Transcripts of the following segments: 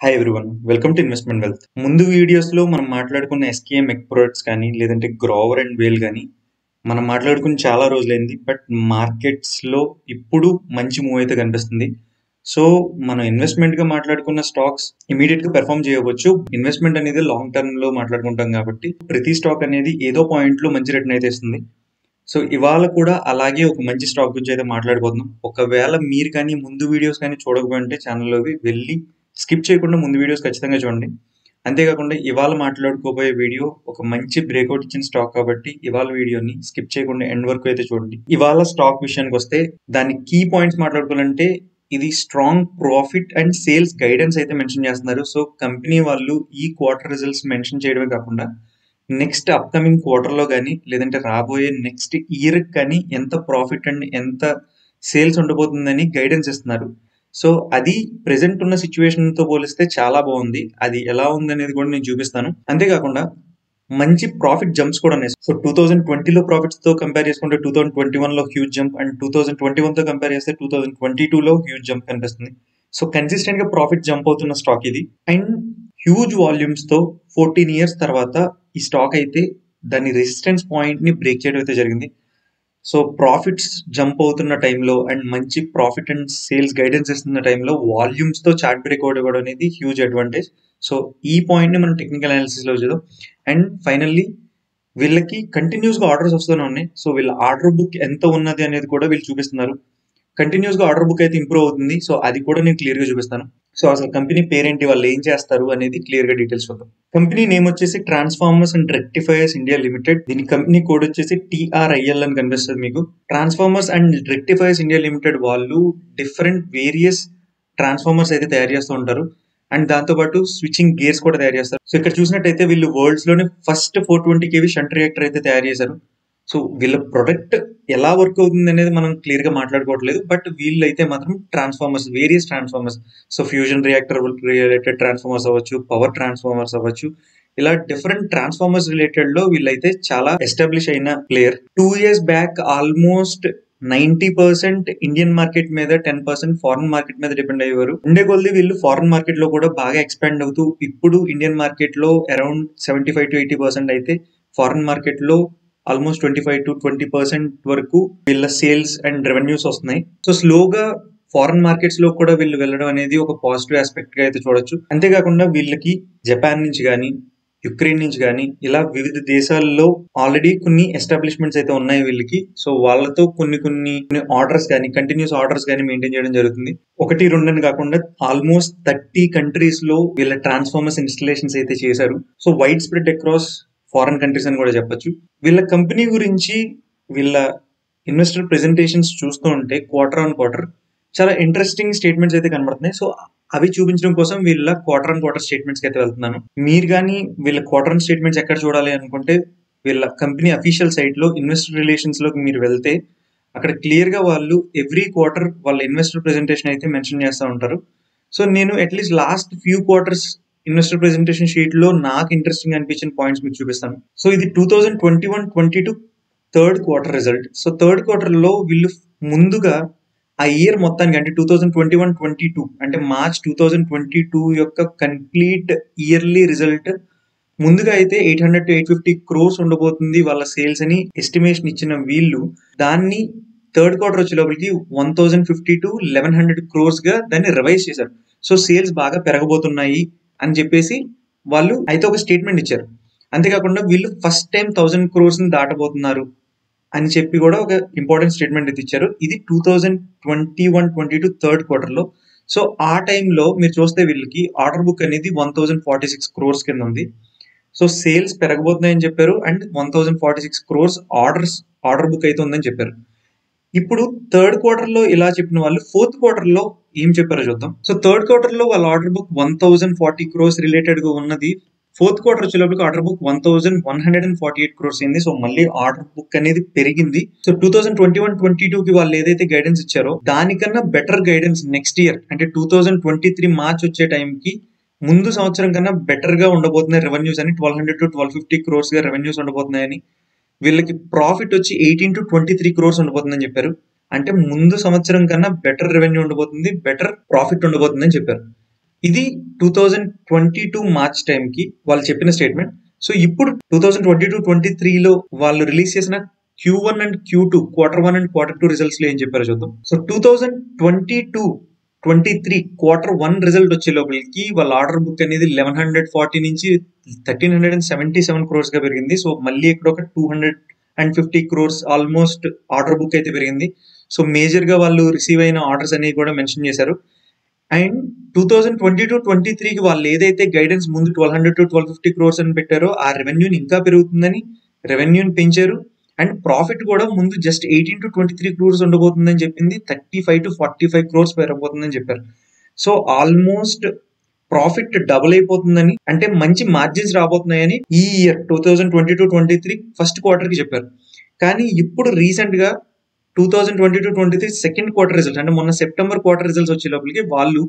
Hi everyone. Welcome to investment wealth. ముందు వీడియోస్‌లో మనం మాట్లాడుకున్న ఎస్కేఎం ఎగ్ ప్రొడక్ట్స్ కానీ, లేదంటే గ్రోవర్ అండ్ వేల్ గానీ, మనం మాట్లాడుకొని చాలా రోజులైంది. బట్ మార్కెట్స్‌లో ఇప్పుడు మంచి మూవ్ అయితే కనిపిస్తుంది. సో, మనం ఇన్వెస్ట్మెంట్‌గా మాట్లాడుకున్న స్టాక్స్ ఇమ్మీడియేట్‌గా పెర్ఫార్మ్ చేయవచ్చు. ఇన్వెస్ట్మెంట్ అనేది లాంగ్ టర్మ్‌లో మాట్లాడుకుంటాం కాబట్టి, ప్రతి స్టాక్ అనేది ఏదో పాయింట్‌లో మంచి రిటర్న్ అయితే ఇస్తుంది. సో, ఇవాళ కూడా అలాగే ఒక మంచి స్టాక్ గురించి అయితే మాట్లాడబోతున్నాం. ఒకవేళ మీరు కానీ ముందు వీడియోస్ కానీ చూడకపోయుంటే ఛానల్‌లోకి వెళ్ళి స్కిప్ చేయకుండా ముందు వీడియోస్ ఖచ్చితంగా చూడండి. అంతేకాకుండా ఇవాళ మాట్లాడుకోబోయే వీడియో ఒక మంచి బ్రేక్అవుట్ ఇచ్చిన స్టాక్ కాబట్టి ఇవాళ వీడియోని స్కిప్ చేయకుండా ఎండ్ వరకు అయితే చూడండి. ఇవాళ స్టాక్ విషయానికి వస్తే దాని కీ పాయింట్స్ మాట్లాడుకోవాలంటే ఇది strong profit and sales guidance అయితే మెన్షన్ చేస్తున్నారు. సో, కంపెనీ వాళ్ళు ఈ క్వార్టర్ రిజల్ట్స్ మెన్షన్ చేయడమే కాకుండా నెక్స్ట్ అప్కమింగ్ క్వార్టర్‌లో గానీ, లేదంటే రాబోయే నెక్స్ట్ ఇయర్‌కి కానీ ఎంత ప్రాఫిట్ అండ్ ఎంత సేల్స్ ఉండబోతుందని గైడెన్స్ ఇస్తున్నారు. సో, అది ప్రెజెంట్ ఉన్న సిట్యుయేషన్‌తో పోలిస్తే చాలా బావుంది. అది ఎలా ఉందనేది కూడా నేను చూపిస్తాను. అంతేకాకుండా మంచి ప్రాఫిట్ జంప్స్ కూడా ఉన్నాయి. సో, 2020లో ప్రాఫిట్స్‌తో కంపేర్ చేసుకుంటే 2021లో హ్యూజ్ జంప్ అండ్ 2021తో కంపేర్ చేస్తే 2022లో హ్యూజ్ జంప్ కనిపిస్తుంది. సో, కన్సిస్టెంట్‌గా ప్రాఫిట్ జంప్ అవుతున్న స్టాక్ ఇది. అండ్ హ్యూజ్ వాల్యూమ్స్‌తో 14 ఇయర్స్ తర్వాత ఈ స్టాక్ అయితే దాని రెసిస్టెన్స్ పాయింట్‌ని బ్రేక్ చేయడం అయితే జరిగింది. సో, ప్రాఫిట్స్ జంప్ అవుతున్న టైంలో అండ్ మంచి ప్రాఫిట్ అండ్ సేల్స్ గైడెన్స్ ఇస్తున్న టైంలో వాల్యూమ్స్‌తో చార్ట్ బ్రేక్అవుట్ ఇవ్వడం అనేది హ్యూజ్ అడ్వాంటేజ్. సో, ఈ పాయింట్‌ని మనం టెక్నికల్ అనాలిసిస్‌లో చూద్దాం. అండ్ ఫైనల్లీ వీళ్ళకి కంటిన్యూస్‌గా ఆర్డర్స్ వస్తూనే ఉన్నాయి. సో, వీళ్ళ ఆర్డర్ బుక్ ఎంత ఉన్నది అనేది కూడా వీళ్ళు చూపిస్తున్నారు. కంటిన్యూస్‌గా ఆర్డర్ బుక్ అయితే ఇంప్రూవ్ అవుతుంది. సో, అది కూడా నేను క్లియర్‌గా చూపిస్తాను. సో, అసలు కంపెనీ పేరేంటి? వాళ్ళు ఏం చేస్తారు? అనేది క్లియర్‌గా డీటెయిల్స్ చూద్దాం. కంపెనీ నేమ్ వచ్చేసి transformers and rectifiers India limited. దీని కంపెనీ కోడ్ వచ్చేసి TRIL అని కనిపిస్తది మీకు. Transformers and rectifiers India limited వాళ్ళు డిఫరెంట్ వేరియస్ ట్రాన్స్‌ఫార్మర్స్ అయితే తయారు చేస్తూ ఉంటారు. అండ్ దాంతో పాటు స్విచ్చింగ్ గేర్స్ కూడా తయారు చేస్తారు. సో, ఇక్కడ చూసినట్టయితే వీళ్ళు వరల్డ్స్ లోనే ఫస్ట్ 420 kV షంట్ రియాక్టర్ అయితే తయారు చేశారు. సో, వీళ్ళ ప్రొడక్ట్ ఎలా వర్క్ అవుతుంది అనేది మనం క్లియర్ గా మాట్లాడుకోవట్లేదు. బట్ వీళ్ళైతే మాత్రం transformers, various transformers, so fusion reactor related transformers అవ్వచ్చు, పవర్ ట్రాన్స్ఫార్మర్స్ అవ్వచ్చు, ఇలా డిఫరెంట్ ట్రాన్స్ఫార్మర్స్ రిలేటెడ్ లో వీళ్ళైతే చాలా ఎస్టాబ్లిష్ అయిన player. 2 years back almost 90% Indian market మీద, 10% ఫారెన్ మార్కెట్ మీద డిపెండ్ అయ్యేవారు. ఉండే కొద్ది వీళ్ళు ఫారెన్ మార్కెట్ లో కూడా బాగా ఎక్స్పాండ్ అవుతూ ఇప్పుడు ఇండియన్ మార్కెట్ లో అరౌండ్ 75-80% అయితే ఫారెన్ మార్కెట్ లో ఆల్మోస్ట్ 25-20% వరకు వీళ్ళ సేల్స్ అండ్ రెవెన్యూస్ వస్తున్నాయి. సో, స్లోగా ఫారెన్ మార్కెట్స్ లో కూడా వీళ్ళు వెళ్ళడం అనేది ఒక పాజిటివ్ ఆస్పెక్ట్ గా అయితే చూడొచ్చు. అంతేకాకుండా వీళ్ళకి జపాన్ నుంచి కానీ, యుక్రెయిన్ నుంచి కానీ ఇలా వివిధ దేశాల్లో ఆల్రెడీ కొన్ని ఎస్టాబ్లిష్మెంట్స్ అయితే ఉన్నాయి వీళ్ళకి. సో, వాళ్ళతో కొన్ని ఆర్డర్స్ కానీ, కంటిన్యూస్ ఆర్డర్స్ కానీ మెయింటైన్ చేయడం జరుగుతుంది. 1-2 అని కాకుండా ఆల్మోస్ట్ 30 కంట్రీస్ లో వీళ్ళ ట్రాన్స్ఫార్మర్స్ ఇన్స్టలేషన్స్ అయితే చేశారు. So, wide spread across foreign countries అని కూడా చెప్పొచ్చు. వీళ్ళ కంపెనీ గురించి వీళ్ళ ఇన్వెస్టర్ ప్రెజెంటేషన్స్ చూస్తూ ఉంటే క్వార్టర్ ఆన్ క్వార్టర్ చాలా ఇంట్రెస్టింగ్ స్టేట్మెంట్స్ అయితే కనబడుతున్నాయి. సో, అవి చూపించడం కోసం వీళ్ళ క్వార్టర్ ఆన్ క్వార్టర్ స్టేట్మెంట్స్కి అయితే వెళ్తున్నాను. మీరు కానీ వీళ్ళ క్వార్టర్ ఆన్ స్టేట్మెంట్స్ ఎక్కడ చూడాలి అనుకుంటే వీళ్ళ కంపెనీ అఫీషియల్ సైట్ లో ఇన్వెస్టర్ రిలేషన్స్ లోకి మీరు వెళ్తే అక్కడ క్లియర్ గా వాళ్ళు ఎవ్రీ క్వార్టర్ వాళ్ళ ఇన్వెస్టర్ ప్రెజెంటేషన్ అయితే మెన్షన్ చేస్తూ ఉంటారు. సో, నేను at least last few quarters investor presentation sheet లో నాకు ఇంట్రెస్టింగ్ అనిపించిన పాయింట్స్ మీకు చూపిస్తాను. సో, ఇది 2021-22 third quarter result. So, third quarter లో వీళ్ళు ముందుగా ఆ ఇయర్ మొత్తానికి అంటే 2021-22 అంటే మార్చ్ 2022 యొక్క కంప్లీట్ ఇయర్లీ రిజల్ట్ ముందుగా అయితే 800-850 crores ఉండబోతుంది వాళ్ళ సేల్స్ అని ఎస్టిమేషన్ ఇచ్చిన వీళ్ళు దాన్ని థర్డ్ క్వార్టర్ వచ్చే లోపలికి 1050-1100 crores గా దాన్ని రివైజ్ చేశారు. సో, సేల్స్ బాగా పెరగబోతున్నాయి అని చెప్పేసి వాళ్ళు అయితే ఒక స్టేట్మెంట్ ఇచ్చారు. అంతేకాకుండా వీళ్ళు ఫస్ట్ టైం 1000 crores ని దాటబోతున్నారు అని చెప్పి కూడా ఒక ఇంపార్టెంట్ స్టేట్మెంట్ అయితే ఇచ్చారు. ఇది 2021-22 థర్డ్ క్వార్టర్ లో. సో, ఆ టైంలో మీరు చూస్తే వీళ్ళకి ఆర్డర్ బుక్ అనేది 1046 crores కింద ఉంది. సో, సేల్స్ పెరగబోతున్నాయని చెప్పారు అండ్ 1046 crores ఆర్డర్ బుక్ అయితే ఉందని చెప్పారు. ఇప్పుడు థర్డ్ క్వార్టర్ లో ఇలా చెప్పిన వాళ్ళు ఫోర్త్ క్వార్టర్ లో ఏం చెప్పారో చూద్దాం. సో, థర్డ్ క్వార్టర్ లో వాళ్ళ ఆర్డర్ బుక్ 1040 crores రిలేటెడ్ గా ఉన్నది. ఫోర్త్ క్వార్టర్ వచ్చేలోపలికి ఆర్డర్ బుక్ 1148 crores అయింది. సో, మళ్ళీ ఆర్డర్ బుక్ అనేది పెరిగింది. సో, 2021-22 కి వాళ్ళు ఏదైతే గైడెన్స్ ఇచ్చారో దానికన్నా బెటర్ గైడెన్స్ నెక్స్ట్ ఇయర్ అంటే 2023 మార్చ్ వచ్చే టైంకి ముందు సంవత్సరం కన్నా బెటర్ గా ఉండబోతున్నాయి రెవెన్యూస్ అని 1200-1250 crores గా రెవెన్యూస్ ఉండబోతున్నాయని, వీళ్ళకి ప్రాఫిట్ వచ్చి 18-23 crores ఉండబోతుందని చెప్పారు. అంటే ముందు సంవత్సరం కన్నా బెటర్ రెవెన్యూ ఉండబోతుంది, బెటర్ ప్రాఫిట్ ఉండబోతుందని చెప్పారు. ఇది 2022 మార్చ్ టైంకి వాళ్ళు చెప్పిన స్టేట్మెంట్. సో ఇప్పుడు 2022-23లో వాళ్ళు రిలీజ్ చేసిన Q1 and Q2 Q1 and Q2 results లో ఏం చెప్పారో చూద్దాం. సో 2022-23 Q1 రిజల్ట్ వచ్చే లోపలికి వాళ్ళ ఆర్డర్ బుక్ అనేది 1140 నుంచి 1377 క్రోర్స్ గా పెరిగింది. సో మళ్ళీ ఇక్కడ ఒక 250 క్రోర్స్ ఆల్మోస్ట్ ఆర్డర్ బుక్ అయితే పెరిగింది. సో మేజర్ గా వాళ్ళు రిసీవ్ అయిన ఆర్డర్స్ అనేవి కూడా మెన్షన్ చేశారు. అండ్ 2022-23కి వాళ్ళు ఏదైతే గైడెన్స్ ముందు 1200 to 1250 క్రోర్స్ అని పెట్టారో ఆ రెవెన్యూని ఇంకా పెరుగుతుందని రెవెన్యూని పెంచారు. అండ్ ప్రాఫిట్ కూడా ముందు జస్ట్ 18 to 23 క్రోర్స్ ఉండబోతుందని చెప్పింది 35 to 45 క్రోర్స్ పెరగబోతుందని చెప్పారు. సో ఆల్మోస్ట్ ప్రాఫిట్ డబుల్ అయిపోతుందని, అంటే మంచి మార్జిన్స్ రాబోతున్నాయని ఈ ఇయర్ 2022-23 ఫస్ట్ క్వార్టర్ కి చెప్పారు. కానీ ఇప్పుడు రీసెంట్ గా 2022-23 సెకండ్ క్వార్టర్ రిజల్ట్స్, అంటే మొన్న సెప్టెంబర్ క్వార్టర్ రిజల్ట్స్ వచ్చే లోపలికి వాళ్ళు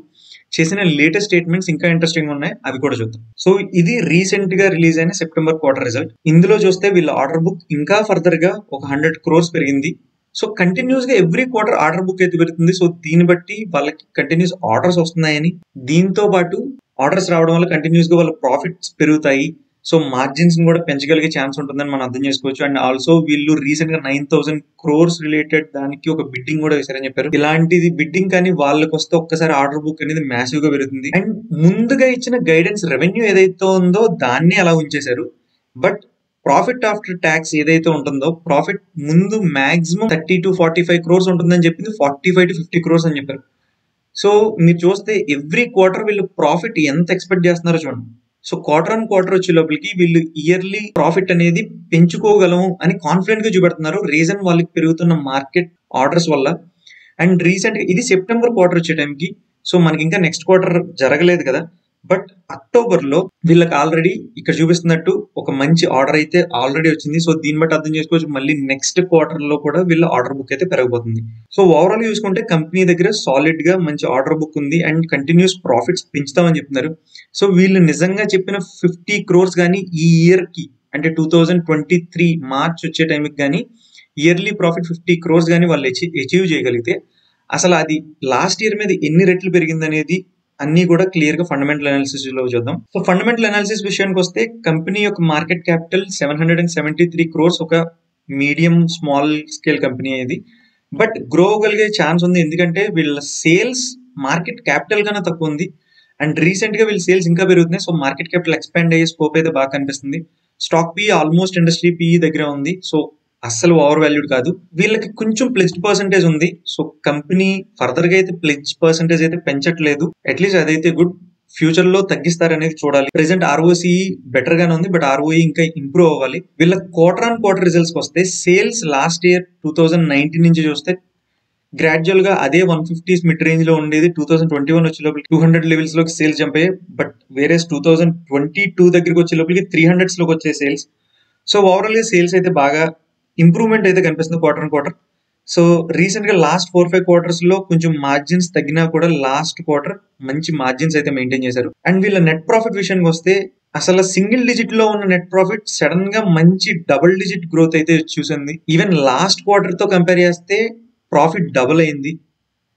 చేసిన లేటెస్ట్ స్టేట్మెంట్స్ ఇంకా ఇంట్రెస్టింగ్ ఉన్నాయి, అవి కూడా చూద్దాం. సో ఇది రీసెంట్ గా రిలీజ్ అయిన సెప్టెంబర్ క్వార్టర్ రిజల్ట్. ఇందులో చూస్తే వీళ్ళ ఆర్డర్ బుక్ ఇంకా ఫర్దర్ గా ఒక 100 క్రోర్స్ పెరిగింది. సో కంటిన్యూస్ గా ఎవ్రీ క్వార్టర్ ఆర్డర్ బుక్ అయితే పెరుగుతుంది. సో దీన్ని బట్టి వాళ్ళకి కంటిన్యూస్ ఆర్డర్స్ వస్తున్నాయని, దీంతో పాటు ఆర్డర్స్ రావడం వల్ల కంటిన్యూస్ గా వాళ్ళ ప్రాఫిట్స్ పెరుగుతాయి. సో మార్జిన్స్ కూడా పెంచగలిగే ఛాన్స్ ఉంటుందని మనం అర్థం చేసుకోవచ్చు. అండ్ ఆల్సో వీళ్ళు రీసెంట్ గా 9000 క్రోర్స్ రిలేటెడ్ దానికి ఒక బిడ్డింగ్ కూడా వేశారని చెప్పారు. ఇలాంటిది బిడ్డింగ్ కానీ వాళ్ళకి వస్తే ఒక్కసారి ఆర్డర్ బుక్ అనేది మ్యాసివ్ గా పెరుగుతుంది. అండ్ ముందుగా ఇచ్చిన గైడెన్స్ రెవెన్యూ ఏదైతే ఉందో దాన్ని అలా ఉంచేశారు. బట్ ప్రాఫిట్ ఆఫ్టర్ ట్యాక్స్ ఏదైతే ఉంటుందో ప్రాఫిట్ ముందు మాక్సిమం 30 to 45 క్రోర్స్ ఉంటుందని చెప్పింది 45 to 50 క్రోర్స్ అని చెప్పారు. సో మీరు చూస్తే ఎవ్రీ క్వార్టర్ వీళ్ళు ప్రాఫిట్ ఎంత ఎక్స్పెక్ట్ చేస్తున్నారో చూడండి. సో క్వార్టర్ ఆన్ క్వార్టర్ వచ్చే లోపలికి వీళ్ళు ఇయర్లీ ప్రాఫిట్ అనేది పెంచుకోగలము అని కాన్ఫిడెంట్ గా చూపెడుతున్నారు. రీజన్ వాళ్ళకి పెరుగుతున్న మార్కెట్ ఆర్డర్స్ వల్ల. అండ్ రీసెంట్ గా ఇది సెప్టెంబర్ క్వార్టర్ వచ్చే టైంకి, సో మనకి ఇంకా నెక్స్ట్ క్వార్టర్ జరగలేదు కదా, బట్ అక్టోబర్ లో వీళ్ళకి ఆల్రెడీ ఇక్కడ చూపిస్తున్నట్టు ఒక మంచి ఆర్డర్ అయితే ఆల్రెడీ వచ్చింది. సో దీన్ని బట్టి అర్థం చేసుకోవచ్చు మళ్ళీ నెక్స్ట్ క్వార్టర్ లో కూడా వీళ్ళ ఆర్డర్ బుక్ అయితే పెరగబోతుంది. సో ఓవరాల్ చూసుకుంటే కంపెనీ దగ్గర సాలిడ్ గా మంచి ఆర్డర్ బుక్ ఉంది అండ్ కంటిన్యూస్ ప్రాఫిట్స్ పెంచుతామని చెప్తున్నారు. సో వీళ్ళు నిజంగా చెప్పిన 50 క్రోర్స్ కానీ ఈ ఇయర్ కి, అంటే 2023 మార్చ్ వచ్చే టైంకి కానీ ఇయర్లీ ప్రాఫిట్ 50 క్రోర్స్ కానీ వాళ్ళు అచీవ్ చేయగలిగితే అసలు అది లాస్ట్ ఇయర్ మీద ఎన్ని రెట్లు పెరిగింది అనేది అన్ని కూడా క్లియర్ గా ఫండమెంటల్ అనాలిసిస్ లో చూద్దాం. సో ఫండమెంటల్ అనాలిసిస్ విషయానికి వస్తే కంపెనీ యొక్క మార్కెట్ క్యాపిటల్ 773 క్రోర్స్, ఒక మీడియం స్మాల్ స్కేల్ కంపెనీ ఇది. బట్ గ్రో అవ్వగలిగే ఛాన్స్ ఉంది, ఎందుకంటే వీళ్ళ సేల్స్ మార్కెట్ క్యాపిటల్ కన్నా తక్కువ ఉంది. అండ్ రీసెంట్ గా వీళ్ళ సేల్స్ ఇంకా పెరుగుతున్నాయి. సో మార్కెట్ క్యాపిటల్ ఎక్స్పాండ్ అయ్యే స్కోప్ అయితే బాగా కనిపిస్తుంది. Stock P almost industry P దగ్గర ఉంది. సో అస్సలు ఓవర్ వాల్యూడ్ కాదు. వీళ్ళకి కొంచెం ప్లెజ్ పర్సెంటేజ్ ఉంది. సో కంపెనీ ఫర్దర్ గా అయితే ప్లెజ్ పర్సెంటేజ్ అయితే పెంచట్లేదు. అట్లీస్ట్ అదైతే గుడ్. ఫ్యూచర్ లో తగ్గిస్తారనేది చూడాలి. ప్రెసెంట్ ROCE బెటర్ గానే ఉంది, బట్ ROE ఇంకా ఇంప్రూవ్ అవ్వాలి. వీళ్ళ క్వార్టర్ ఆన్ క్వార్టర్ రిజల్ట్స్ వస్తే సేల్స్ లాస్ట్ ఇయర్ 2019 నుంచి చూస్తే గ్రాడ్యువల్ గా అదే 150s మిడ్ రేంజ్ లో ఉండేది. 2021 వచ్చే లోపలికి 200 లెవెల్స్ లోకి సేల్స్ జంప్ అయ్యాయి. బట్ వేరే 2022 దగ్గరికి వచ్చే లోపలికి 300s లోకి వచ్చే సేల్స్. సో ఓవరాల్ గా సేల్స్ అయితే బాగా ఇంప్రూవ్మెంట్ అయితే కనిపిస్తుంది quarter on quarter. So recent గా లాస్ట్ 4-5 క్వార్టర్స్ లో కొంచెం మార్జిన్స్ తగ్గినా కూడా లాస్ట్ క్వార్టర్ మంచి మార్జిన్స్ అయితే మెయింటైన్ చేశారు. అండ్ వీళ్ళ నెట్ ప్రాఫిట్ విషయానికి వస్తే అసలు సింగిల్ డిజిట్ లో ఉన్న నెట్ ప్రాఫిట్ సడన్ గా మంచి డబుల్ డిజిట్ గ్రోత్ అయితే చూసింది. ఈవెన్ లాస్ట్ క్వార్టర్ తో కంపేర్ చేస్తే ప్రాఫిట్ డబుల్ అయింది.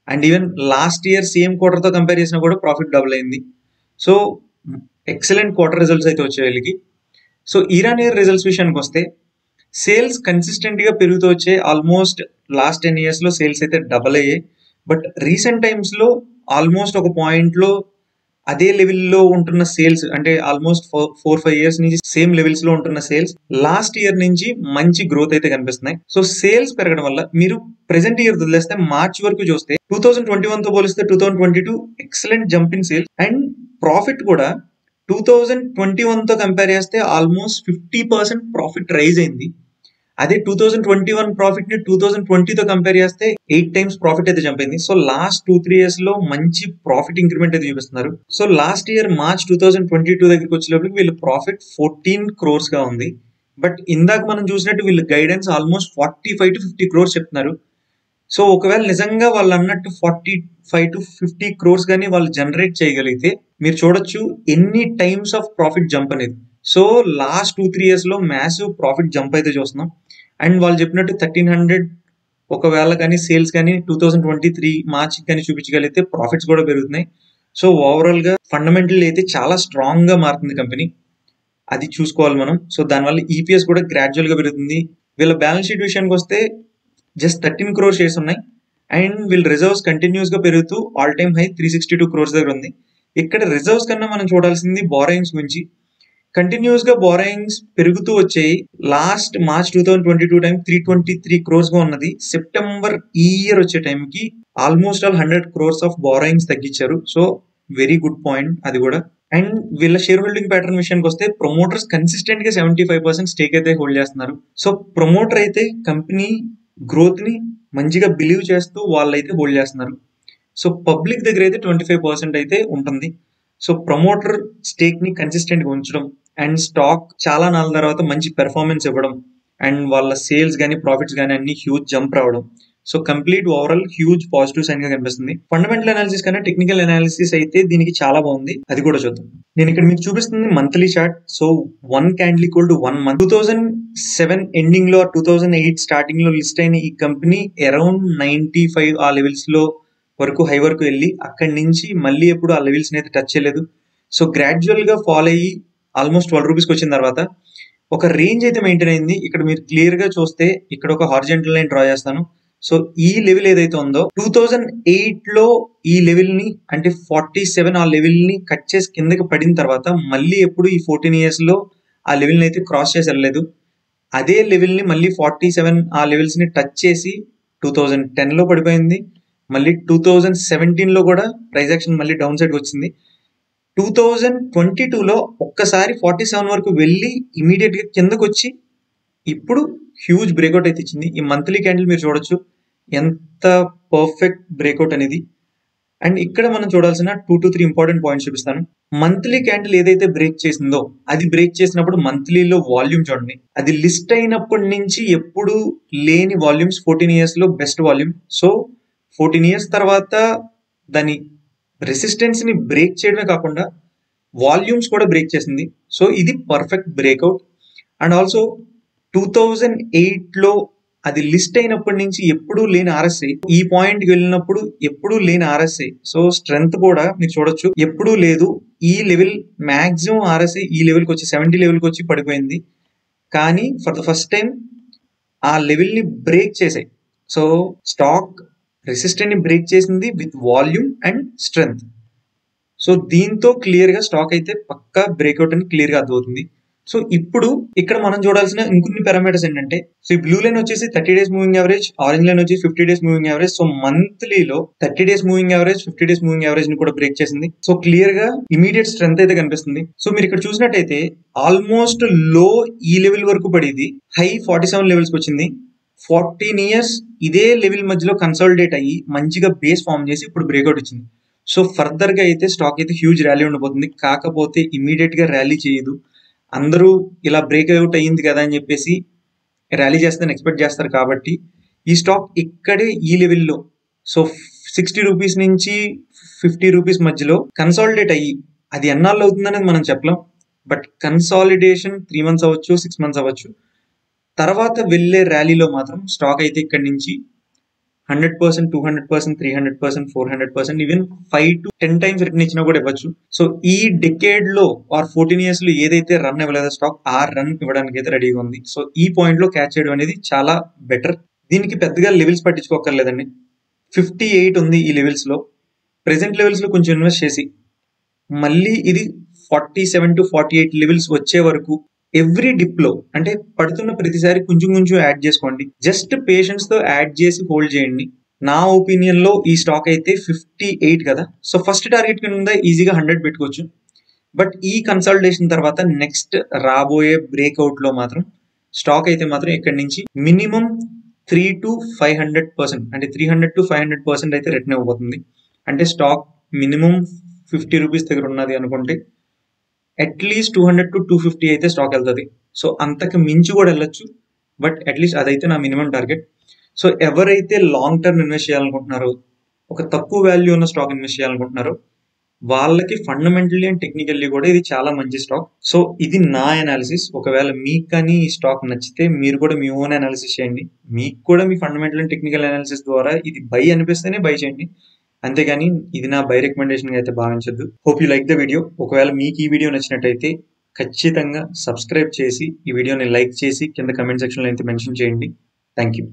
And even last year same quarter తో కంపేర్ చేసినా కూడా ప్రాఫిట్ డబుల్ అయింది. సో ఎక్సలెంట్ క్వార్టర్ రిజల్ట్స్ అయితే వచ్చాయి వీళ్ళకి. సో ఇయర్ ఇయర్ రిజల్ట్స్ విషయానికి వస్తే సేల్స్ కన్సిస్టెంట్ గా పెరుగుతూ వచ్చే ఆల్మోస్ట్ లాస్ట్ 10 years లో సేల్స్ అయితే డబల్ అయ్యాయి. బట్ రీసెంట్ టైమ్స్ లో ఆల్మోస్ట్ ఒక పాయింట్ లో అదే లెవెల్లో ఉంటున్న సేల్స్, అంటే ఆల్మోస్ట్ 4-5 years నుంచి సేమ్ లెవెల్స్ లో ఉంటున్న సేల్స్ లాస్ట్ ఇయర్ నుంచి మంచి గ్రోత్ అయితే కనిపిస్తున్నాయి. సో సేల్స్ పెరగడం వల్ల మీరు ప్రెసెంట్ ఇయర్ వదిలేస్తే మార్చ్ వరకు చూస్తే 2021 తో పోలిస్తే 2022 excellent jump in sales. And profit కూడా 2021 తో కంపేర్ చేస్తే ఆల్మోస్ట్ 50% ప్రాఫిట్ రైజ్ అయింది. అదే 2021 ప్రాఫిట్ ని 2020 తో కంపేర్ చేస్తే 8 times ప్రాఫిట్ అయితే జంప్ అయింది. సో లాస్ట్ 2-3 years లో మంచి ప్రాఫిట్ ఇంక్రిమెంట్ అయితే చూపిస్తున్నారు. సో లాస్ట్ ఇయర్ మార్చ్ 2022 దగ్గరికి వచ్చేటప్పటికి వీళ్ళ ప్రాఫిట్ 14 crores గా ఉంది. బట్ ఇందాక మనం చూసినట్టు వీళ్ళ గైడెన్స్ ఆల్మోస్ట్ 45 to 50 crores చెప్తున్నారు. సో ఒకవేళ నిజంగా వాళ్ళు అన్నట్టు 45 to 50 crores కానీ వాళ్ళు జనరేట్ చేయగలిగితే మీరు చూడొచ్చు ఎన్ని టైమ్స్ ఆఫ్ ప్రాఫిట్ జంప్ అనేది. సో లాస్ట్ 2-3 years లో మ్యాసివ్ ప్రాఫిట్ జంప్ అయితే చూస్తున్నాం. అండ్ వాళ్ళు చెప్పినట్టు 1300 ఒకవేళ కానీ సేల్స్ కానీ 2023 మార్చ్ కానీ చూపించగలిగితే ప్రాఫిట్స్ కూడా పెరుగుతున్నాయి. సో ఓవరాల్ గా ఫండమెంటల్ అయితే చాలా స్ట్రాంగ్ గా మారుతుంది కంపెనీ, అది చూసుకోవాలి మనం. సో దానివల్ల ఈపీఎస్ కూడా గ్రాడ్యువల్ గా పెరుగుతుంది. వీళ్ళ బ్యాలెన్స్ షీట్ విషయానికి వస్తే జస్ట్ 13 crore షేర్స్ ఉన్నాయి అండ్ వీళ్ళ రిజర్వ్స్ కంటిన్యూస్ గా పెరుగుతూ ఆల్ టైమ్ హై 362 crores దగ్గర ఉంది. ఇక్కడ రిజర్వ్స్ కన్నా మనం చూడాల్సింది బారోయింగ్స్ గురించి. కంటిన్యూస్ గా బారోయింగ్స్ పెరుగుతూ వచ్చాయి. లాస్ట్ మార్చ్ 2022 టైం 323 crores గా ఉన్నది. సెప్టెంబర్ ఈ ఇయర్ వచ్చే టైంకి almost all 100 crores of borrowings తగ్గించారు. సో వెరీ గుడ్ పాయింట్ అది కూడా. అండ్ వీళ్ళ షేర్ హోల్డింగ్ ప్యాటర్న్ విషయానికి వస్తే ప్రమోటర్స్ కన్సిస్టెంట్ గా 75% స్టేక్ అయితే హోల్డ్ చేస్తున్నారు. సో ప్రమోటర్ అయితే కంపెనీ గ్రోత్ ని మంచిగా బిలీవ్ చేస్తూ వాళ్ళైతే హోల్డ్ చేస్తున్నారు. సో పబ్లిక్ దగ్గర అయితే 25% అయితే ఉంటుంది. సో ప్రమోటర్ స్టేక్ ని కన్సిస్టెంట్ గా ఉంచడం అండ్ స్టాక్ చాలా నాలుగు తర్వాత మంచి పెర్ఫార్మెన్స్ ఇవ్వడం అండ్ వాళ్ళ సేల్స్ కానీ ప్రాఫిట్స్ కానీ అన్ని హ్యూజ్ జంప్ రావడం. So complete overall huge positive sign గా కనిపిస్తుంది. ఫండమెంటల్ అనాలిసిస్ కన్నా టెక్నికల్ అనాలిసిస్ అయితే దీనికి చాలా బాగుంది, అది కూడా చూద్దాం. నేను ఇక్కడ మీకు చూపిస్తుంది monthly chart. So 1 candle equal to 1 month. 2007 ending లో 2008 స్టార్టింగ్ లో లిస్ట్ అయిన ఈ కంపెనీ అరౌండ్ 95 ఆ లెవెల్స్ లో వరకు హై వరకు వెళ్ళి అక్కడి నుంచి మళ్ళీ ఎప్పుడు ఆ లెవెల్స్ అయితే టచ్ చేయలేదు. సో గ్రాడ్యువల్ గా ఫాలో అయ్యి ఆల్మోస్ట్ 12 రూపీస్కి వచ్చిన తర్వాత ఒక రేంజ్ అయితే మెయింటైన్ అయింది. ఇక్కడ మీరు క్లియర్ గా చూస్తే ఇక్కడ ఒక హారిజంటల్ లైన్ డ్రా చేస్తాను. సో ఈ లెవెల్ ఏదైతే ఉందో 2008 లో ఈ లెవెల్ ని అంటే 47 ఆ లెవెల్ ని కట్ చేసి కిందకి పడిన తర్వాత మళ్ళీ ఎప్పుడు ఈ 14 years లో ఆ లెవెల్ ని అయితే క్రాస్ చేసి వెళ్ళలేదు. అదే లెవెల్ ని మళ్ళీ 47 ఆ లెవెల్స్ ని టచ్ చేసి 2010 లో పడిపోయింది. మళ్ళీ 2017 లో కూడా ప్రైస్ యాక్షన్ మళ్ళీ డౌన్ సైడ్ వచ్చింది. 2022 లో ఒక్కసారి 47 వరకు వెళ్ళి ఇమీడియట్ గా కిందకు వచ్చి ఇప్పుడు హ్యూజ్ బ్రేక్అవుట్ అయితే ఇచ్చింది. ఈ మంత్లీ క్యాండిల్ మీరు చూడొచ్చు ఎంత పర్ఫెక్ట్ బ్రేక్అవుట్ అనేది. అండ్ ఇక్కడ మనం చూడాల్సిన 2 to 3 ఇంపార్టెంట్ పాయింట్స్ చూపిస్తాను. మంత్లీ క్యాండిల్ ఏదైతే బ్రేక్ చేసిందో అది బ్రేక్ చేసినప్పుడు మంత్లీలో వాల్యూమ్ చూడండి, అది లిస్ట్ అయినప్పటి నుంచి ఎప్పుడు లేని వాల్యూమ్స్ 14 years లో బెస్ట్ వాల్యూమ్. సో 14 years తర్వాత దాని రెసిస్టెన్స్ ని బ్రేక్ చేయడమే కాకుండా వాల్యూమ్స్ కూడా బ్రేక్ చేసింది. సో ఇది పర్ఫెక్ట్ బ్రేక్అవుట్. అండ్ ఆల్సో 2008 లో అది లిస్ట్ అయినప్పటి నుంచి ఎప్పుడూ లేని ఆర్ఎస్ఐ, ఈ పాయింట్ కి వెళ్ళినప్పుడు ఎప్పుడూ లేని ఆర్ఎస్ఐ. సో స్ట్రెంగ్త్ కూడా మీరు చూడొచ్చు ఎప్పుడూ లేదు. ఈ లెవెల్ మాక్సిమం ఆర్ఎస్ఐ ఈ లెవెల్కి వచ్చి 70 లెవెల్కి వచ్చి పడిపోయింది. కానీ ఫర్ ద ఫస్ట్ టైం ఆ లెవెల్ ని బ్రేక్ చేసాయి. సో స్టాక్ రెసిస్టెంట్ ని బ్రేక్ చేసింది with volume and strength. So దీంతో క్లియర్ గా స్టాక్ అయితే పక్కా బ్రేక్అవుట్ అని క్లియర్ గా అర్థమవుతుంది. సో ఇప్పుడు ఇక్కడ మనం చూడాల్సిన ఇంకొన్ని పారామీటర్స్ ఏంటంటే, సో ఈ బ్లూ లైన్ వచ్చేసి 30 days moving average, orange line వచ్చి 50 days మూవింగ్ యావరేజ్. సో మంత్లీలో 30 days moving average 50 days moving average ని కూడా బ్రేక్ చేసింది. సో క్లియర్ గా ఇమీడియట్ స్ట్రెంత్ అయితే కనిపిస్తుంది. సో మీరు ఇక్కడ చూసినట్టయితే ఆల్మోస్ట్ లో ఈ లెవెల్ వరకు పడేది హై 47 లెవెల్స్ కి వచ్చింది. 14 years ఇదే లెవెల్ మధ్యలో కన్సాలిడేట్ అయ్యి మంచిగా బేస్ ఫామ్ చేసి ఇప్పుడు బ్రేక్అవుట్ ఇచ్చింది. సో ఫర్దర్ గా అయితే స్టాక్ అయితే హ్యూజ్ ర్యాలీ ఉండబోతుంది. కాకపోతే ఇమీడియట్ గా ర్యాలీ చేయదు. అందరూ ఇలా బ్రేక్అవుట్ అయ్యింది కదా అని చెప్పేసి ర్యాలీ చేస్తుందని ఎక్స్పెక్ట్ చేస్తారు. కాబట్టి ఈ స్టాక్ ఇక్కడే ఈ లెవెల్లో సో 60 రూపీస్ నుంచి 50 రూపీస్ మధ్యలో కన్సాలిడేట్ అయ్యి అది ఎన్నాళ్ళు అవుతుందనేది మనం చెప్పలేం. బట్ కన్సాలిడేషన్ 3 months అవ్వచ్చు, 6 months అవ్వచ్చు. తర్వాత వెళ్ళే ర్యాలీలో మాత్రం స్టాక్ అయితే ఇక్కడ నుంచి 100%, 200%, 300%, 400%, ఈవెన్ 5 to 10 times రిటర్న్ ఇచ్చినా కూడా ఇవ్వచ్చు. సో ఈ డెకేడ్ లో ఆర్ 14 years లో ఏదైతే రన్ ఇవ్వలేదో స్టాక్ ఆ రన్ ఇవ్వడానికి అయితే రెడీగా ఉంది. సో ఈ పాయింట్ లో క్యాచ్ చేయడం అనేది చాలా బెటర్. దీనికి పెద్దగా లెవెల్స్ పట్టించుకోకర్లేదండి. 58 ఉంది ఈ లెవెల్స్ లో. ప్రెసెంట్ లెవెల్స్ లో కొంచెం ఇన్వెస్ట్ చేసి మళ్ళీ ఇది 47 to 48 లెవెల్స్ వచ్చే వరకు ఎవ్రీ డిప్ లో అంటే పడుతున్న ప్రతిసారి కొంచెం కొంచెం యాడ్ చేసుకోండి. జస్ట్ పేషెన్స్ తో యాడ్ చేసి హోల్డ్ చేయండి. నా ఒపీనియన్ లో ఈ స్టాక్ అయితే 58 కదా. సో ఫస్ట్ టార్గెట్ కింద ఈజీగా 100 పెట్టుకోవచ్చు. బట్ ఈ కన్సల్టేషన్ తర్వాత నెక్స్ట్ రాబోయే బ్రేక్అవుట్ లో మాత్రం స్టాక్ అయితే మాత్రం ఇక్కడ నుంచి మినిమం 3 to 500% అంటే 300 to 500% అయితే రిటర్న్ ఇవ్వబోతుంది. అంటే స్టాక్ మినిమం 50 రూపీస్ దగ్గర ఉన్నది అనుకుంటే అట్లీస్ట్ 200 to 250 అయితే స్టాక్ వెళ్తుంది. సో అంతకు మించి కూడా వెళ్ళొచ్చు. బట్ అట్లీస్ట్ అదైతే నా మినిమం టార్గెట్. సో ఎవరైతే లాంగ్ టర్మ్ ఇన్వెస్ట్ చేయాలనుకుంటున్నారో, ఒక తక్కువ వాల్యూ ఉన్న స్టాక్ ఇన్వెస్ట్ చేయాలనుకుంటున్నారో వాళ్ళకి ఫండమెంటల్లీ అండ్ టెక్నికల్లీ కూడా ఇది చాలా మంచి స్టాక్. సో ఇది నా అనాలిసిస్. ఒకవేళ మీకు కానీ ఈ స్టాక్ నచ్చితే మీరు కూడా మీ ఓన్ అనాలిసిస్ చేయండి. మీకు కూడా మీ ఫండమెంటల్ అండ్ టెక్నికల్ అనాలిసిస్ ద్వారా ఇది బై అనిపిస్తేనే బై చేయండి. అంతేగాని ఇది నా బై రికమెండేషన్‌గా అయితే భావించొద్దు. Hope you like the video. ఒకవేళ మీకు ఈ వీడియో నచ్చినట్టయితే ఖచ్చితంగా సబ్స్క్రైబ్ చేసి, ఈ వీడియోని లైక్ చేసి కింద కామెంట్ సెక్షన్‌లో అయితే మెన్షన్ చేయండి. Thank you.